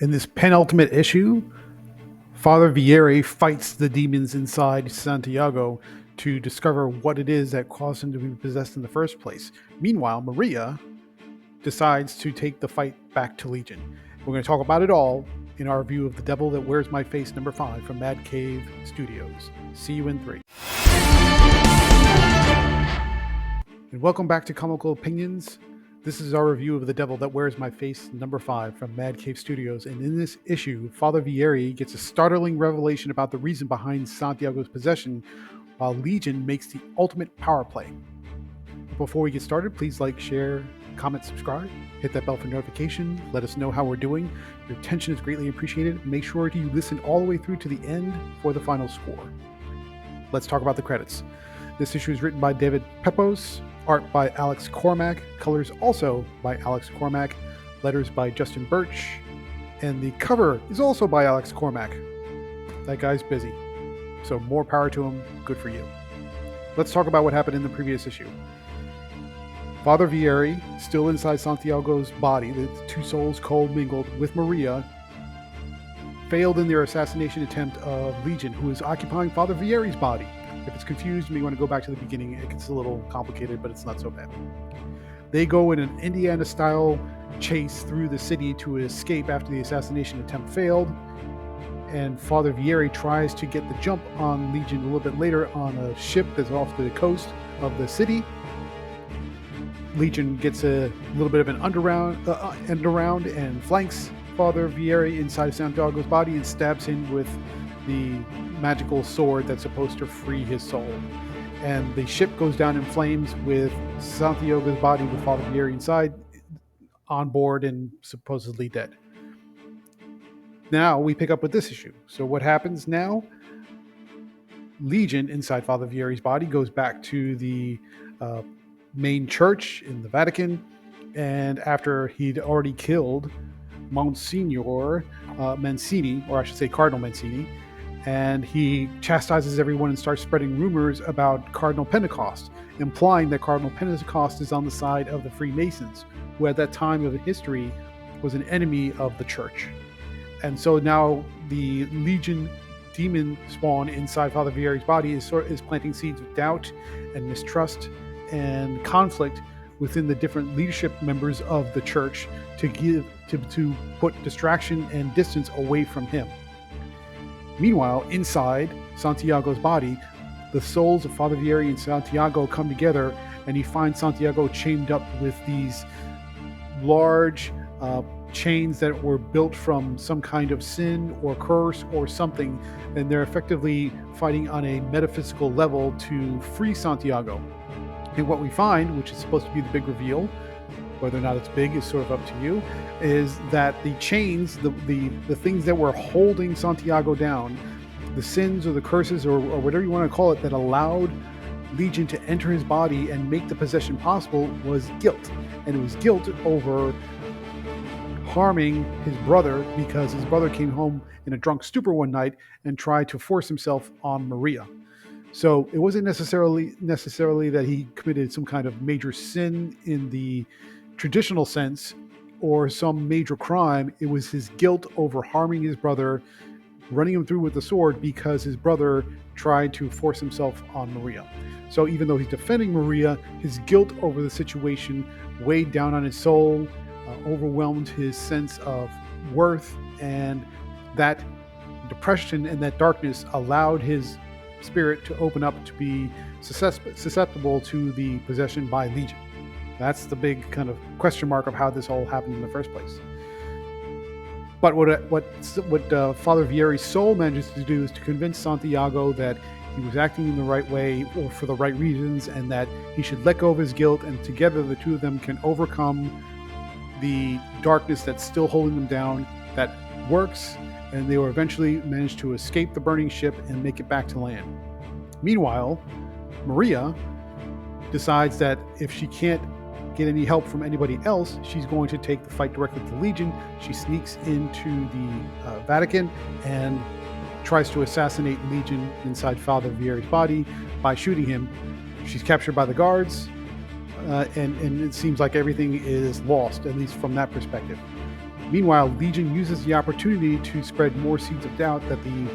In this penultimate issue, Father Vieri fights the demons inside Santiago to discover what it is that caused him to be possessed in the first place. Meanwhile, Maria decides to take the fight back to Legion. We're going to talk about it all in our review of The Devil That Wears My Face number 5 from Mad Cave Studios. See you in 3. And welcome back to Comical Opinions. This is our review of The Devil That Wears My Face number 5 from Mad Cave Studios. And in this issue, Father Vieri gets a startling revelation about the reason behind Santiago's possession, while Legion makes the ultimate power play. Before we get started, please like, share, comment, subscribe, hit that bell for notification, let us know how we're doing. Your attention is greatly appreciated. Make sure you listen all the way through to the end for the final score. Let's talk about the credits. This issue is written by David Pepose, art by Alex Cormack, colors also by Alex Cormack, letters by Justin Birch, and the cover is also by Alex Cormack. That guy's busy, so more power to him. Good for you. Let's talk about what happened in the previous issue. Father Vieri, still inside Santiago's body, the two souls co-mingled with Maria, failed in their assassination attempt of Legion, who is occupying Father Vieri's body. If it's confused, you may want to go back to the beginning. It gets a little complicated, but it's not so bad. They go in an Indiana-style chase through the city to escape after the assassination attempt failed, and Father Vieri tries to get the jump on Legion a little bit later on a ship that's off the coast of the city. Legion gets a little bit of an end around and flanks Father Vieri inside of Santiago's body and stabs him with the magical sword that's supposed to free his soul. And the ship goes down in flames with Santiago's body with Father Vieri inside, on board and supposedly dead. Now we pick up with this issue. So what happens now? Legion inside Father Vieri's body goes back to the main church in the Vatican, and after he'd already killed Monsignor Mancini, or I should say Cardinal Mancini, and he chastises everyone and starts spreading rumors about Cardinal Pentecost, implying that Cardinal Pentecost is on the side of the Freemasons, who at that time of history was an enemy of the church. And so now the Legion demon spawn inside Father Vieri's body is planting seeds of doubt and mistrust and conflict within the different leadership members of the church to put distraction and distance away from him. Meanwhile, inside Santiago's body, the souls of Father Vieri and Santiago come together, and he finds Santiago chained up with these large chains that were built from some kind of sin or curse or something, and they're effectively fighting on a metaphysical level to free Santiago. And what we find, which is supposed to be the big reveal, whether or not it's big is sort of up to you, is that the chains, the things that were holding Santiago down, the sins or the curses or whatever you want to call it, that allowed Legion to enter his body and make the possession possible, was guilt. And it was guilt over harming his brother because his brother came home in a drunk stupor one night and tried to force himself on Maria. So it wasn't necessarily that he committed some kind of major sin in the traditional sense or some major crime. It was his guilt over harming his brother, running him through with the sword because his brother tried to force himself on Maria. So even though he's defending Maria, his guilt over the situation weighed down on his soul, overwhelmed his sense of worth, and that depression and that darkness allowed his spirit to open up to be susceptible to the possession by Legion. That's the big kind of question mark of how this all happened in the first place. But what Father Vieri's soul manages to do is to convince Santiago that he was acting in the right way or for the right reasons, and that he should let go of his guilt, and together the two of them can overcome the darkness that's still holding them down. That works, and they will eventually manage to escape the burning ship and make it back to land. Meanwhile, Maria decides that if she can't get any help from anybody else, she's going to take the fight directly to Legion. She sneaks into the Vatican and tries to assassinate Legion inside Father Vieri's body by shooting him. She's captured by the guards, and it seems like everything is lost, at least from that perspective. Meanwhile, Legion uses the opportunity to spread more seeds of doubt that the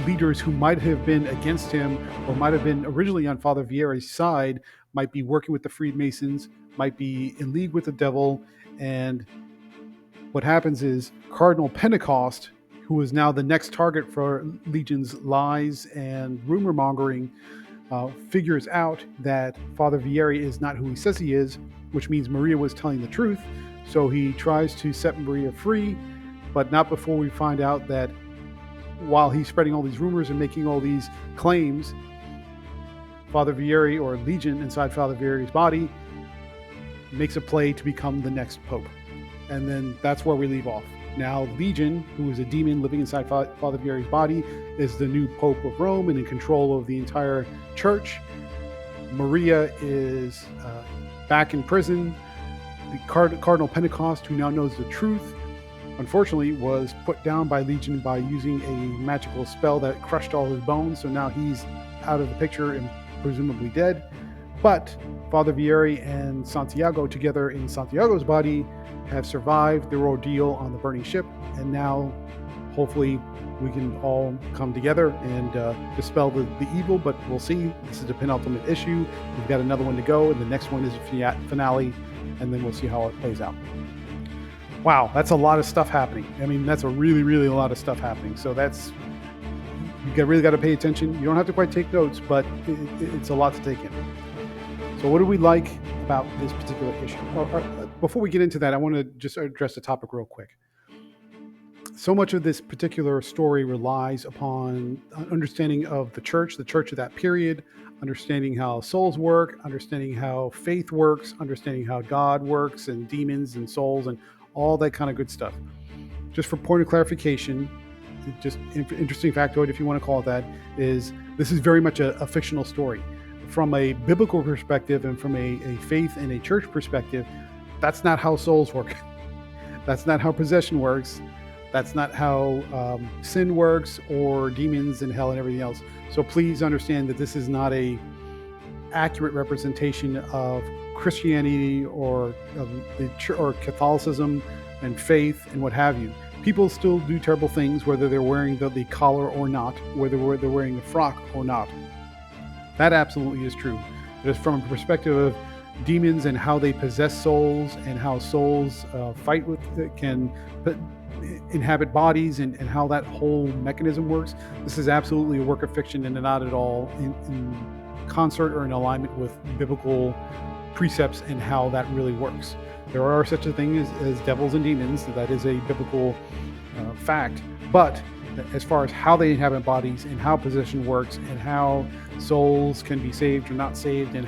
leaders who might have been against him or might have been originally on Father Vieri's side might be working with the Freemasons, might be in league with the devil. And what happens is Cardinal Pentecost, who is now the next target for Legion's lies and rumor mongering, figures out that Father Vieri is not who he says he is, which means Maria was telling the truth. So he tries to set Maria free, but not before we find out that while he's spreading all these rumors and making all these claims, Father Vieri, or Legion inside Father Vieri's body, makes a play to become the next pope. And then that's where we leave off. Now Legion, who is a demon living inside Father Vieri's body, is the new Pope of Rome and in control of the entire church. Maria is back in prison. The Cardinal Pentecost, who now knows the truth, unfortunately was put down by Legion by using a magical spell that crushed all his bones. So now he's out of the picture and presumably dead. But Father Vieri and Santiago, together in Santiago's body, have survived their ordeal on the burning ship, and now hopefully we can all come together and dispel the evil, but we'll see. This is the penultimate issue. We've got another one to go, and the next one is a finale, and then we'll see how it plays out. Wow, that's a lot of stuff happening. I mean, that's a really, really a lot of stuff happening. So that's, really got to pay attention. You don't have to quite take notes, but it's a lot to take in. So what do we like about this particular issue? Before we get into that, I want to just address the topic real quick. So much of this particular story relies upon understanding of the church of that period, understanding how souls work, understanding how faith works, understanding how God works and demons and souls and all that kind of good stuff. Just for point of clarification, just interesting factoid, if you want to call it that, is this is very much a fictional story. From a biblical perspective and from a faith and a church perspective, that's not how souls work. That's not how possession works. That's not how sin works, or demons and hell and everything else. So please understand that this is not a accurate representation of Christianity or or Catholicism and faith and what have you. People still do terrible things, whether they're wearing the collar or not, whether they're wearing the frock or not. That absolutely is true. Just from a perspective of demons and how they possess souls and how souls fight with, can inhabit bodies and how that whole mechanism works, this is absolutely a work of fiction and not at all in concert or in alignment with biblical precepts and how that really works. There are such a thing as devils and demons. That is a biblical fact. But as far as how they inhabit bodies and how possession works and how souls can be saved or not saved and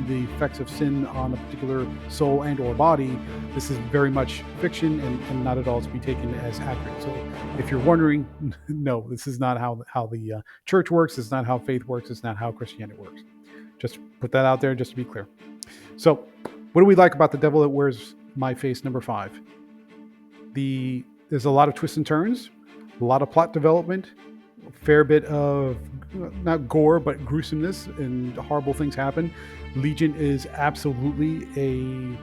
the effects of sin on a particular soul and or body, this is very much fiction and not at all to be taken as accurate. So if you're wondering, no, this is not how the church works. It's not how faith works. It's not how Christianity works. Just put that out there just to be clear. So what do we like about The Devil That Wears My Face, number 5? There's a lot of twists and turns, a lot of plot development, a fair bit of, not gore, but gruesomeness, and horrible things happen. Legion is absolutely a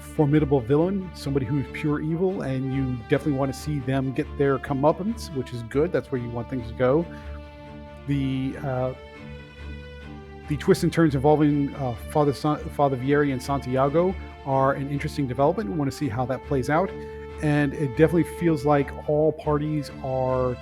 formidable villain, somebody who is pure evil, and you definitely want to see them get their comeuppance, which is good. That's where you want things to go. The twists and turns involving Father Vieri and Santiago are an interesting development. We want to see how that plays out. And it definitely feels like all parties are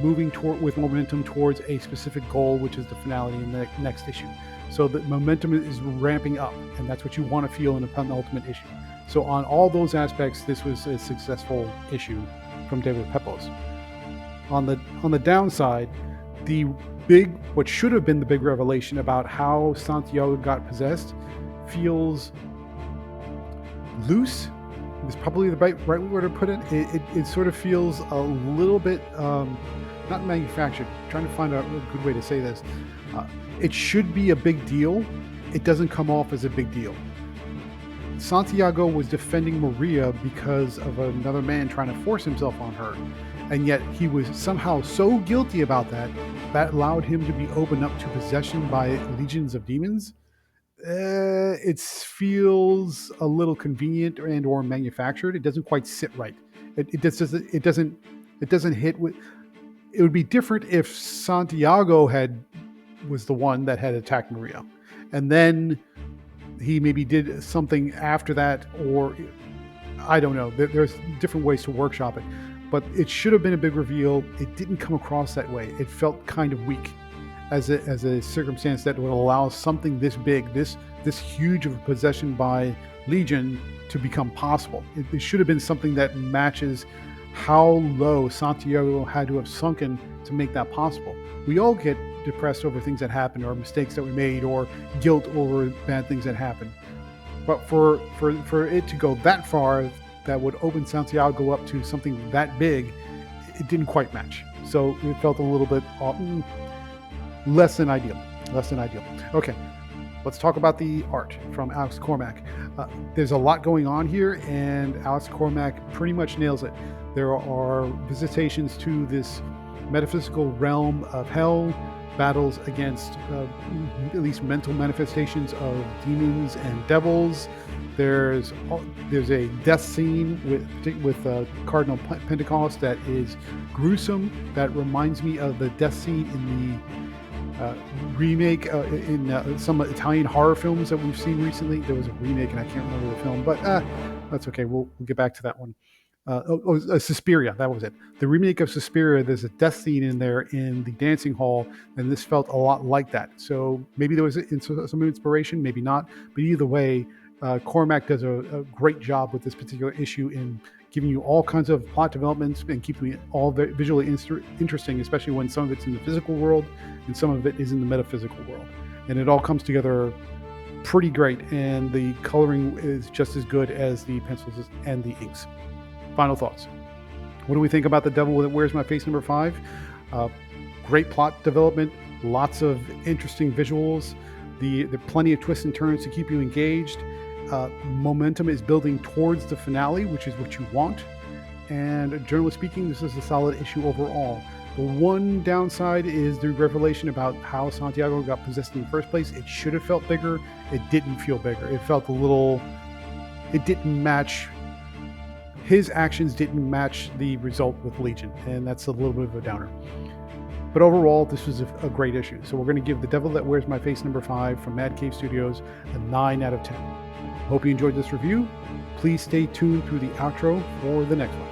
moving with momentum towards a specific goal, which is the finale in the next issue. So the momentum is ramping up, and that's what you want to feel in a penultimate issue. So on all those aspects, this was a successful issue from David Pepose. On the downside, what should have been the big revelation about how Santiago got possessed feels loose. Is probably the right way to put it. It sort of feels a little bit not manufactured. I'm trying to find a good way to say this. It should be a big deal. It doesn't come off as a big deal. Santiago was defending Maria because of another man trying to force himself on her, and yet he was somehow so guilty about that allowed him to be opened up to possession by legions of demons. It feels a little convenient and or manufactured. It doesn't quite sit right. It doesn't hit with. It would be different if Santiago was the one that had attacked Maria, and then he maybe did something after that, or I don't know. There's different ways to workshop it, but it should have been a big reveal. It didn't come across that way. It felt kind of weak as a circumstance that would allow something this big, this huge of a possession by Legion to become possible. It should have been something that matches how low Santiago had to have sunken to make that possible. We all get depressed over things that happen, or mistakes that we made, or guilt over bad things that happen. But for it to go that far, that would open Santiago up to something that big, it didn't quite match. So it felt a little bit less than ideal. Okay, let's talk about the art from Alex Cormack. There's a lot going on here, and Alex Cormack pretty much nails it. There are visitations to this metaphysical realm of hell, battles against at least mental manifestations of demons and devils. There's a death scene with Cardinal Pentecost that is gruesome. That reminds me of the death scene in the remake in some Italian horror films that we've seen recently. There was a remake, and I can't remember the film, but that's okay. We'll get back to that one. Suspiria, that was it. The remake of Suspiria, there's a death scene in there in the dancing hall, and this felt a lot like that. So maybe there was some inspiration, maybe not. But either way, Cormac does a great job with this particular issue in giving you all kinds of plot developments and keeping it all very visually interesting, especially when some of it's in the physical world and some of it is in the metaphysical world. And it all comes together pretty great, and the coloring is just as good as the pencils and the inks. Final thoughts. What do we think about The Devil That Wears My Face #5? Great plot development, lots of interesting visuals, the plenty of twists and turns to keep you engaged. Momentum is building towards the finale, which is what you want. And generally speaking, this is a solid issue overall. The one downside is the revelation about how Santiago got possessed in the first place. It should have felt bigger. It didn't feel bigger. It felt it didn't match. His actions didn't match the result with Legion, and that's a little bit of a downer. But overall, this was a great issue. So we're going to give The Devil That Wears My Face #5 from Mad Cave Studios a 9 out of 10. Hope you enjoyed this review. Please stay tuned through the outro for the next one.